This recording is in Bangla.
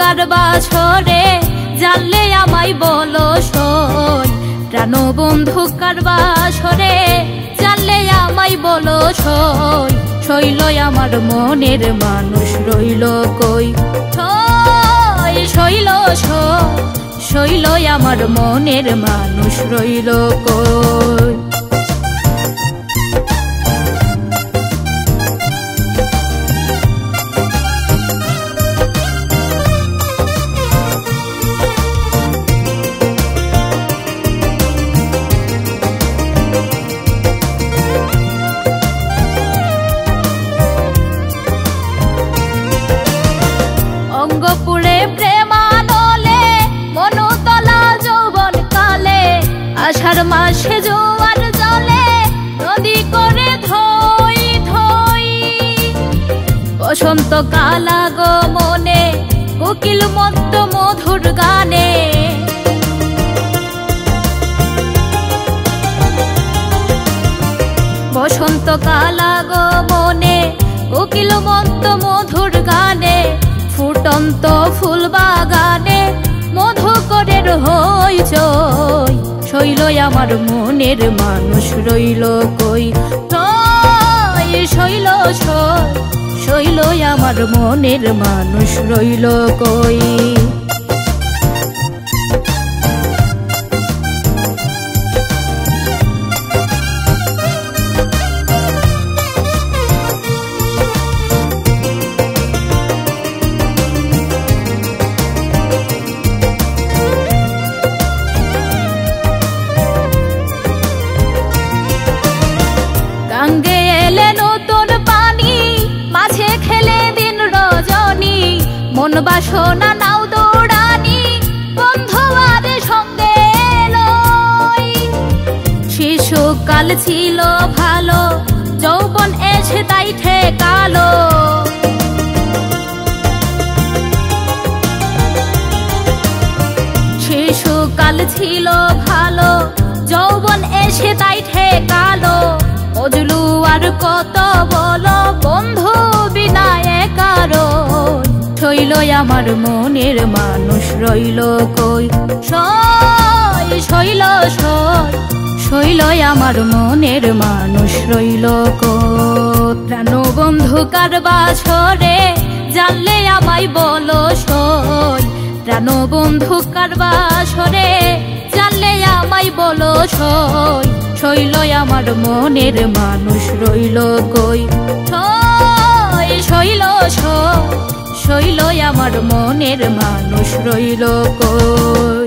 কার বাছরে জানলে আমায় বলো সই। প্রাণবন্ধু কার বাছরে জানলে আমায় বলো সই। শৈল আমার মনের মানুষ রইল কই, শৈল শৈল আমার মনের মানুষ রইল কই। অঙ্গপুরে প্রেমানলে মনুতলা যৌবন কালে, আষাঢ় মাসে জোয়ার জলে নদী করে ধই ধই। বসন্ত কাল আগমনে কোকিল মত্ত মধুর গানে, বসন্ত কাল আগমনে কোকিল মত্ত মধুর গানে। ফুটন্ত ফুল বাগানে মধুকরের হইচই। শৈল আমার মনের মানুষ রইল কই, শৈল শৈল আমার মনের মানুষ রইল কই। গাঙ্গে এলে নতুন পানি, মাঝে খেলে দিন রজনী। মন বাসনা নাও দৌড়ানি, বন্ধু আর সঙ্গে লই। শিশুকাল ছিল ভালো, যৌবন এসে তাই ঠেকালো। শিশুকাল ছিল ভালো, যৌবন এসে তাই ঠেকালো। মজলু আর কত বলো, বন্ধু বিনা একারো। শৈল আমার মনের মানুষ রইল কই, শৈল শৈল আমার মনের মানুষ রইল কই। প্রাণবন্ধু কার বাছরে জানলে আমায় বলো সই। প্রাণবন্ধু কার বাছরে জানলে আমায় বলো সই। শৈল আমার মনের মানুষ রইল কই, শৈল শৈল আমার মনের মানুষ রইল কই।